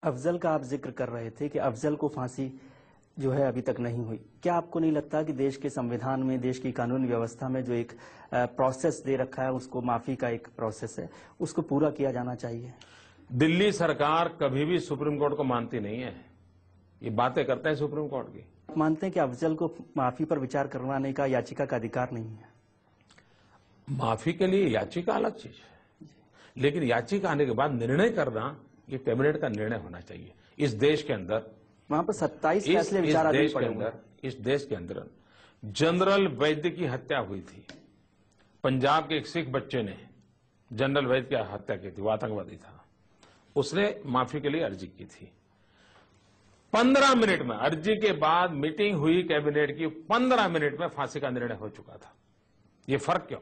अफजल का आप जिक्र कर रहे थे कि अफजल को फांसी जो है अभी तक नहीं हुई। क्या आपको नहीं लगता कि देश के संविधान में, देश की कानून व्यवस्था में जो एक प्रोसेस दे रखा है, उसको माफी का एक प्रोसेस है, उसको पूरा किया जाना चाहिए? दिल्ली सरकार कभी भी सुप्रीम कोर्ट को मानती नहीं है। ये बातें करते हैं सुप्रीम कोर्ट की। आप मानते हैं कि अफजल को माफी पर विचार करवाने का याचिका का अधिकार नहीं है? माफी के लिए याचिका अलग चीज है, लेकिन याचिका आने के बाद निर्णय करना ये कैबिनेट का निर्णय होना चाहिए। इस देश के अंदर वहां पर 27 फैसले विचाराधीन पड़े हुए हैं। इस देश के अंदर जनरल वैद्य की हत्या हुई थी। पंजाब के एक सिख बच्चे ने जनरल वैद्य की हत्या की थी, वो आतंकवादी था। उसने माफी के लिए अर्जी की थी। 15 मिनट में अर्जी के बाद मीटिंग हुई कैबिनेट की, 15 मिनट में फांसी का निर्णय हो चुका था। ये फर्क क्यों?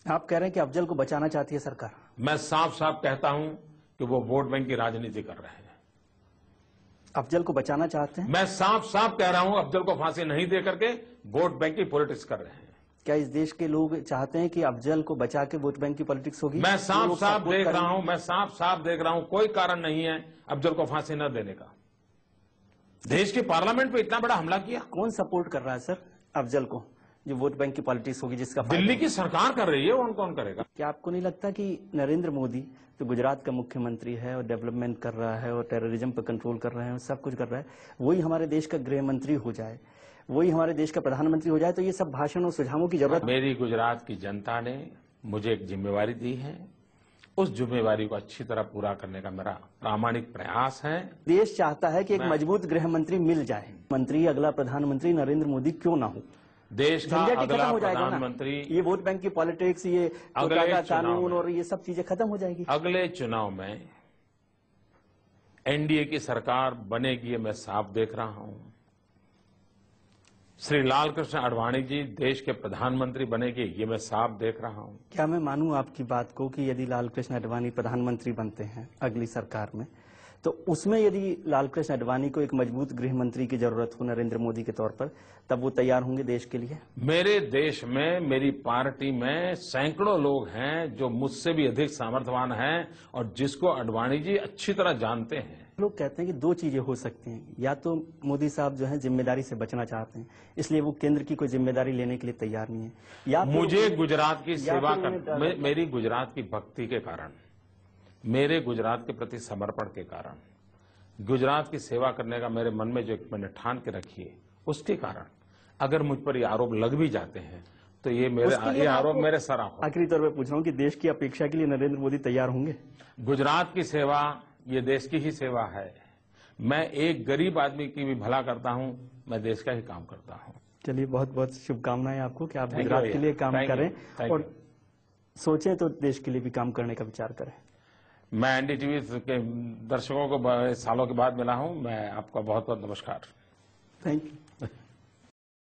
आप कह रहे हैं कि अफजल को बचाना चाहती है सरकार? मैं साफ साफ कहता हूं कि वो वोट बैंक की राजनीति कर रहे हैं। अफजल को बचाना चाहते हैं? मैं साफ साफ कह रहा हूं, अफजल को फांसी नहीं दे करके वोट बैंक की पॉलिटिक्स कर रहे हैं। क्या इस देश के लोग चाहते हैं कि अफजल को बचा के वोट बैंक की पॉलिटिक्स होगी? मैं साफ साफ देख रहा हूं, कोई कारण नहीं है अफजल को फांसी न देने का। देश के पार्लियामेंट पे इतना बड़ा हमला किया। कौन सपोर्ट कर रहा है सर अफजल को, जो वोट बैंक की पॉलिटिक्स होगी जिसका? दिल्ली की सरकार कर रही है, कौन करेगा? क्या आपको नहीं लगता कि नरेंद्र मोदी जो गुजरात का मुख्यमंत्री है और डेवलपमेंट कर रहा है और टेररिज्म पर कंट्रोल कर रहे हैं और सब कुछ कर रहा है, वही हमारे देश का गृह मंत्री हो जाए, वही हमारे देश का प्रधानमंत्री हो जाए, तो ये सब भाषण और सुझावों की जरूरत? मेरी गुजरात की जनता ने मुझे एक जिम्मेवारी दी है, उस जिम्मेवारी को अच्छी तरह पूरा करने का मेरा प्रामाणिक प्रयास है। देश चाहता है कि एक मजबूत गृह मंत्री मिल जाए। मंत्री अगला प्रधानमंत्री नरेंद्र मोदी क्यों ना हो? देश का अगला प्रधानमंत्री, ये वोट बैंक की पॉलिटिक्स, ये अगले कानून और ये सब चीजें खत्म हो जाएगी। अगले चुनाव में एनडीए की सरकार बनेगी, मैं साफ देख रहा हूं। श्री लाल कृष्ण आडवाणी जी देश के प्रधानमंत्री बनेंगे, ये मैं साफ देख रहा हूं। क्या मैं मानूं आपकी बात को कि यदि लाल कृष्ण आडवाणी प्रधानमंत्री बनते हैं अगली सरकार में, तो उसमें यदि लाल कृष्ण आडवाणी को एक मजबूत गृह मंत्री की जरूरत हो नरेंद्र मोदी के तौर पर, तब वो तैयार होंगे देश के लिए? मेरे देश में, मेरी पार्टी में सैकड़ों लोग हैं जो मुझसे भी अधिक सामर्थ्यवान हैं और जिसको आडवाणी जी अच्छी तरह जानते हैं। लोग कहते हैं कि दो चीजें हो सकती हैं, या तो मोदी साहब जो है जिम्मेदारी से बचना चाहते हैं, इसलिए वो केंद्र की कोई जिम्मेदारी लेने के लिए तैयार नहीं है, या मुझे गुजरात की सेवा कर, मेरी गुजरात की भक्ति के कारण, मेरे गुजरात के प्रति समर्पण के कारण, गुजरात की सेवा करने का मेरे मन में जो मैंने ठान के रखी है, उसके कारण अगर मुझ पर ये आरोप लग भी जाते हैं तो ये आरोप मेरे सर आंखों। आखिरी तौर पे पूछ रहा हूँ कि देश की अपेक्षा के लिए नरेंद्र मोदी तैयार होंगे? गुजरात की सेवा ये देश की ही सेवा है। मैं एक गरीब आदमी की भी भला करता हूं, मैं देश का ही काम करता हूं। चलिए, बहुत बहुत शुभकामनाएं आपको कि आप गुजरात के लिए काम करें और सोचें तो देश के लिए भी काम करने का विचार करें। मैं एनडीटीवी के दर्शकों को सालों के बाद मिला हूं, मैं आपका बहुत बहुत नमस्कार। Thank you.